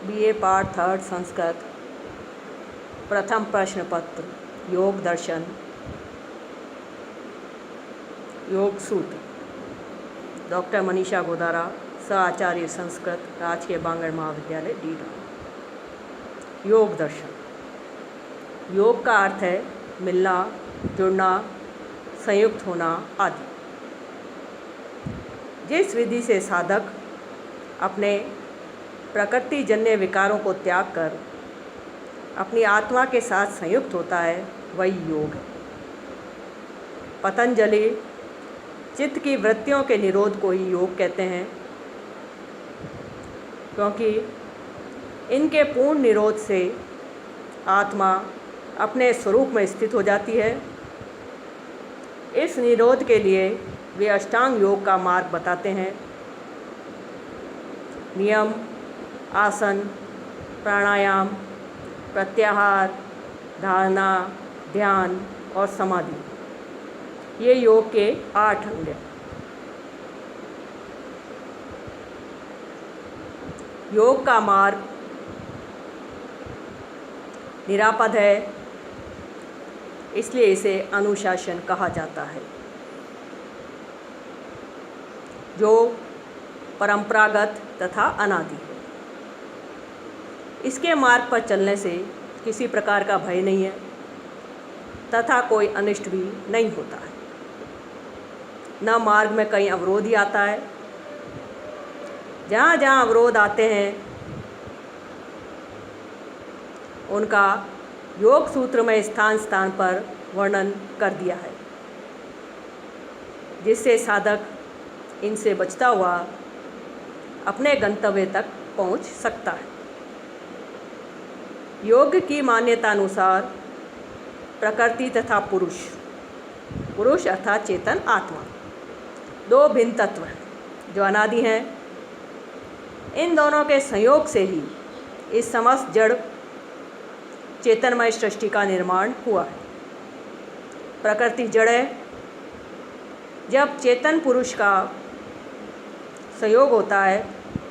BA part third Sanskrit प्रथम प्रश्न पत्र योग दर्शन योग सूत्र डॉक्टर मनीषा गोदारा सह आचार्य संस्कृत राजकीय बांगड़ महाविद्यालय डीडा। योग दर्शन। योग का अर्थ है मिलना, जुड़ना, संयुक्त होना आदि। जिस विधि से साधक अपने प्रकृति जन्य विकारों को त्याग कर अपनी आत्मा के साथ संयुक्त होता है वही योग है। पतंजलि चित्त की वृत्तियों के निरोध को ही योग कहते हैं, क्योंकि इनके पूर्ण निरोध से आत्मा अपने स्वरूप में स्थित हो जाती है। इस निरोध के लिए वे अष्टांग योग का मार्ग बताते हैं। नियम, आसन, प्राणायाम, प्रत्याहार, धारणा, ध्यान और समाधि ये योग के 8 अंग हैं। योग का मार्ग निरापद है, इसलिए इसे अनुशासन कहा जाता है, जो परंपरागत तथा अनादि है। इसके मार्ग पर चलने से किसी प्रकार का भय नहीं है तथा कोई अनिष्ट भी नहीं होता है। न मार्ग में कहीं अवरोध ही आता है। जहाँ जहाँ अवरोध आते हैं उनका योग सूत्र में स्थान स्थान पर वर्णन कर दिया है, जिससे साधक इनसे बचता हुआ अपने गंतव्य तक पहुँच सकता है। योग की मान्यता अनुसार प्रकृति तथा पुरुष अर्थात चेतन आत्मा दो भिन्न तत्व हैं जो अनादि हैं। इन दोनों के संयोग से ही इस समस्त जड़ चेतनमय सृष्टि का निर्माण हुआ है। प्रकृति जड़ है। जब चेतन पुरुष का संयोग होता है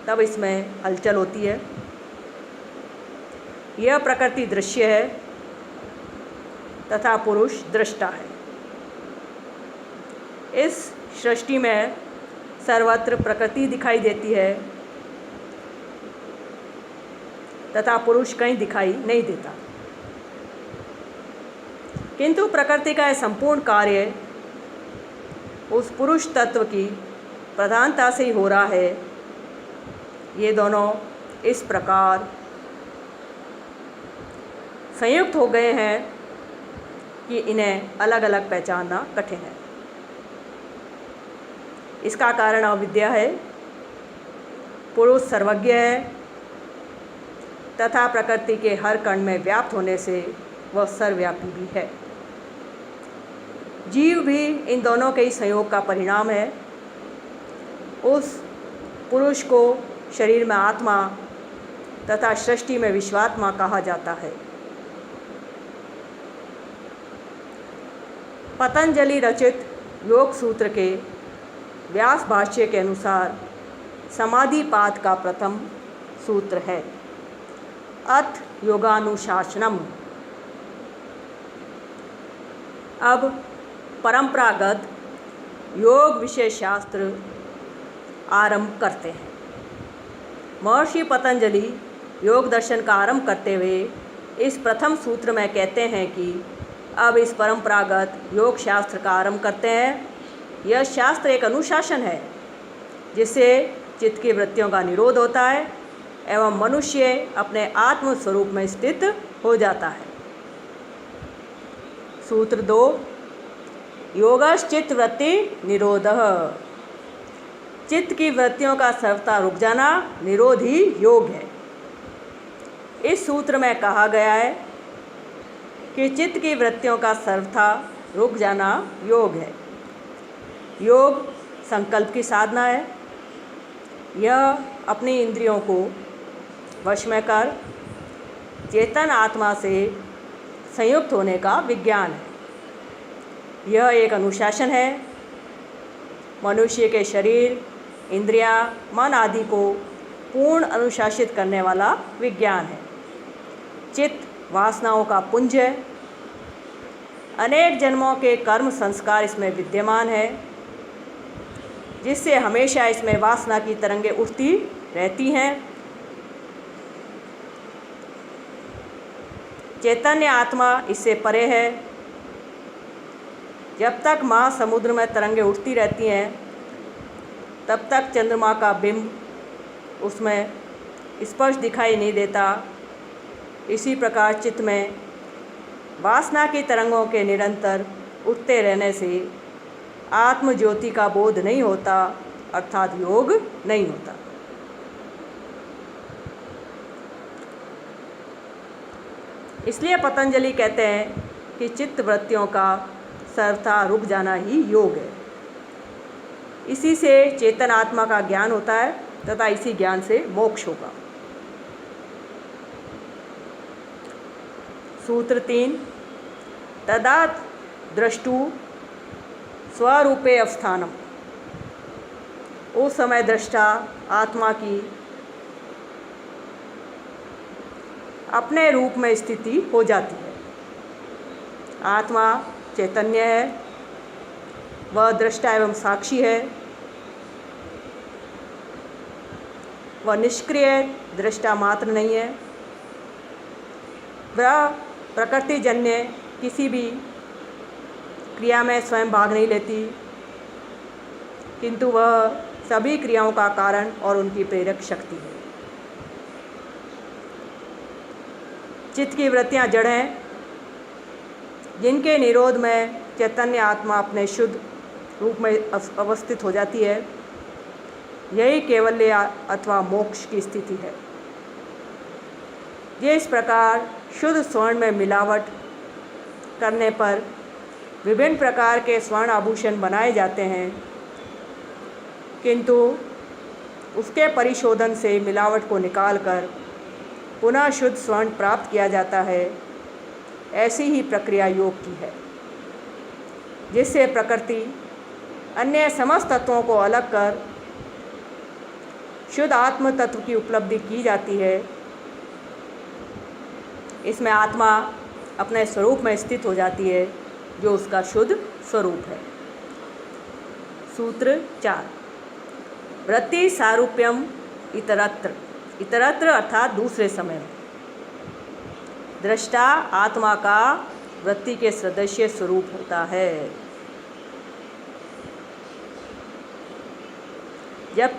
तब इसमें हलचल होती है। यह प्रकृति दृश्य है तथा पुरुष दृष्टा है। इस सृष्टि में सर्वत्र प्रकृति दिखाई देती है तथा पुरुष कहीं दिखाई नहीं देता, किंतु प्रकृति का यह संपूर्ण कार्य उस पुरुष तत्व की प्रधानता से ही हो रहा है। ये दोनों इस प्रकार संयुक्त हो गए हैं कि इन्हें अलग अलग पहचानना कठिन है। इसका कारण अविद्या है। पुरुष सर्वज्ञ है तथा प्रकृति के हर कण में व्याप्त होने से वह सर्वव्यापी भी है। जीव भी इन दोनों के ही संयोग का परिणाम है। उस पुरुष को शरीर में आत्मा तथा सृष्टि में विश्वात्मा कहा जाता है। पतंजलि रचित योग सूत्र के व्यास भाष्य के अनुसार समाधिपाद का प्रथम सूत्र है अथ योगानुशासनम। अब परंपरागत योग विषय शास्त्र आरंभ करते हैं। महर्षि पतंजलि योग दर्शन का आरंभ करते हुए इस प्रथम सूत्र में कहते हैं कि अब इस परंपरागत योग शास्त्र का आरंभ करते हैं। यह शास्त्र एक अनुशासन है जिससे चित्त की वृत्तियों का निरोध होता है एवं मनुष्य अपने आत्म स्वरूप में स्थित हो जाता है। सूत्र 2 योगश्चित्त वृत्ति निरोधः। चित्त की वृत्तियों का सर्वथा रुक जाना निरोध ही योग है। इस सूत्र में कहा गया है कि चित्त की वृत्तियों का सर्वथा रुक जाना योग है। योग संकल्प की साधना है। यह अपनी इंद्रियों को वश में कर चेतन आत्मा से संयुक्त होने का विज्ञान है। यह एक अनुशासन है। मनुष्य के शरीर, इंद्रियां, मन आदि को पूर्ण अनुशासित करने वाला विज्ञान है। चित्त वासनाओं का पुंज है। अनेक जन्मों के कर्म संस्कार इसमें विद्यमान है, जिससे हमेशा इसमें वासना की तरंगें उठती रहती हैं। चैतन्य आत्मा इससे परे है। जब तक महासमुद्र में तरंगें उठती रहती हैं, तब तक चंद्रमा का बिंब उसमें स्पष्ट दिखाई नहीं देता। इसी प्रकार चित्त में वासना की तरंगों के निरंतर उठते रहने से आत्म ज्योति का बोध नहीं होता, अर्थात योग नहीं होता। इसलिए पतंजलि कहते हैं कि चित्त वृत्तियों का सर्वथा रुक जाना ही योग है। इसी से चेतन आत्मा का ज्ञान होता है तथा इसी ज्ञान से मोक्ष होगा। सूत्र 3, तदा द्रष्टु स्वरूपे अवस्थानम। उस समय दृष्टा आत्मा की अपने रूप में स्थिति हो जाती है। आत्मा चैतन्य है, वह दृष्टा एवं साक्षी है। वह निष्क्रिय दृष्टा मात्र नहीं है। वह प्रकृतिजन्य किसी भी क्रिया में स्वयं भाग नहीं लेती, किंतु वह सभी क्रियाओं का कारण और उनकी प्रेरक शक्ति है। चित्त की वृत्तियाँ जड़ हैं, जिनके निरोध में चैतन्य आत्मा अपने शुद्ध रूप में अवस्थित हो जाती है। यही कैवल्य अथवा मोक्ष की स्थिति है। जिस प्रकार शुद्ध स्वर्ण में मिलावट करने पर विभिन्न प्रकार के स्वर्ण आभूषण बनाए जाते हैं, किंतु उसके परिशोधन से मिलावट को निकालकर पुनः शुद्ध स्वर्ण प्राप्त किया जाता है, ऐसी ही प्रक्रिया योग की है, जिससे प्रकृति अन्य समस्त तत्वों को अलग कर शुद्ध आत्म तत्व की उपलब्धि की जाती है। इसमें आत्मा अपने स्वरूप में स्थित हो जाती है, जो उसका शुद्ध स्वरूप है। सूत्र 4, वृत्ति सारूप्यम इतरत्र। इतरत्र अर्थात दूसरे समय में। दृष्टा आत्मा का वृत्ति के सदस्य स्वरूप होता है, जब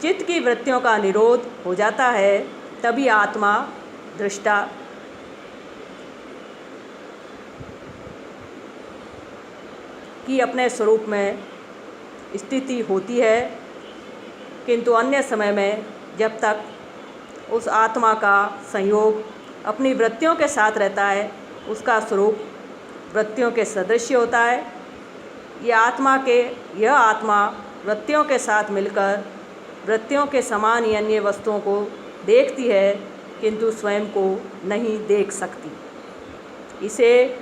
चित्त की वृत्तियों का निरोध हो जाता है, तभी आत्मा दृष्टा की अपने स्वरूप में स्थिति होती है। किंतु अन्य समय में जब तक उस आत्मा का संयोग अपनी वृत्तियों के साथ रहता है, उसका स्वरूप वृत्तियों के सदृश होता है। यह आत्मा वृत्तियों के साथ मिलकर वृत्तियों के समान ही अन्य वस्तुओं को देखती है, किंतु स्वयं को नहीं देख सकती। इसे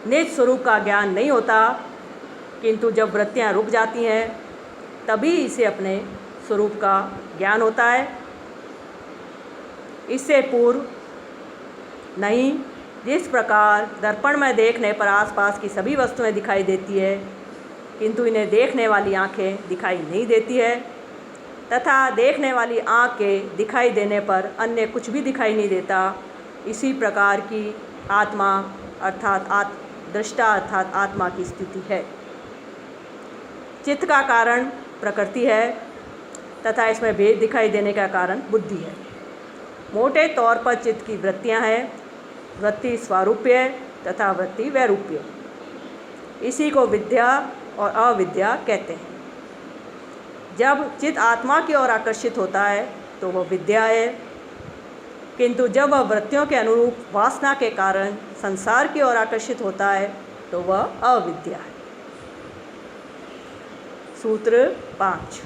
निज स्वरूप का ज्ञान नहीं होता, किंतु जब वृत्तियाँ रुक जाती हैं तभी इसे अपने स्वरूप का ज्ञान होता है। इससे पूर्व नहीं। जिस प्रकार दर्पण में देखने पर आसपास की सभी वस्तुएं दिखाई देती है, किंतु इन्हें देखने वाली आंखें दिखाई नहीं देती है, तथा देखने वाली आँख के दिखाई देने पर अन्य कुछ भी दिखाई नहीं देता, इसी प्रकार की आत्मा अर्थात दृष्टा अर्थात आत्मा की स्थिति है। चित्त का कारण प्रकृति है तथा इसमें भेद दिखाई देने का कारण बुद्धि है। मोटे तौर पर चित्त की वृत्तियाँ हैं, वृत्ति स्वारूप्य तथा वृत्ति वैरूप्य। इसी को विद्या और अविद्या कहते हैं। जब चित्त आत्मा की ओर आकर्षित होता है तो वह विद्या है, किंतु जब वह वृत्तियों के अनुरूप वासना के कारण संसार की ओर आकर्षित होता है तो वह अविद्या है। सूत्र 5,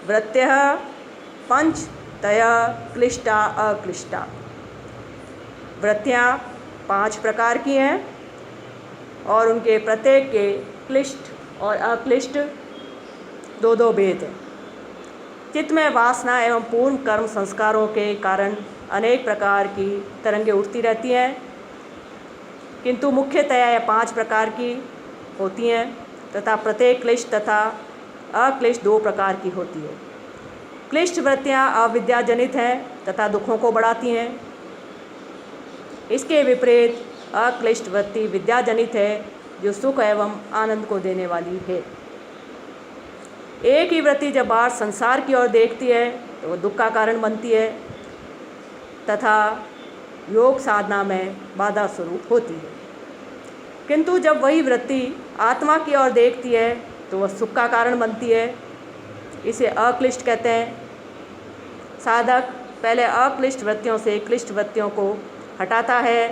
वृत्त्यः पंचतयः क्लिष्टा अक्लिष्टा। वृत्तियाँ 5 प्रकार की हैं और उनके प्रत्येक के क्लिष्ट और अक्लिष्ट दो दो भेद हैं। चित्त में वासना एवं पूर्व कर्म संस्कारों के कारण अनेक प्रकार की तरंगें उठती रहती हैं, किंतु मुख्यतया यह 5 प्रकार की होती हैं तथा प्रत्येक क्लिष्ट तथा अक्लिष्ट 2 प्रकार की होती है। क्लिष्ट वृत्तियाँ अविद्याजनित हैं तथा दुखों को बढ़ाती हैं। इसके विपरीत अक्लिष्ट वृत्ति विद्याजनित है, जो सुख एवं आनंद को देने वाली है। एक ही वृत्ति जब बाहर संसार की ओर देखती है तो वह दुख का कारण बनती है तथा योग साधना में बाधा स्वरूप होती है, किंतु जब वही वृत्ति आत्मा की ओर देखती है तो वह सुख का कारण बनती है। इसे अक्लिष्ट कहते हैं। साधक पहले अक्लिष्ट वृत्तियों से क्लिष्ट वृत्तियों को हटाता है,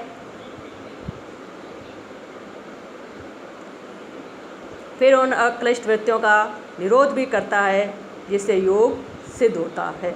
फिर उन अक्लिष्ट वृत्तियों का निरोध भी करता है, जिससे योग सिद्ध होता है।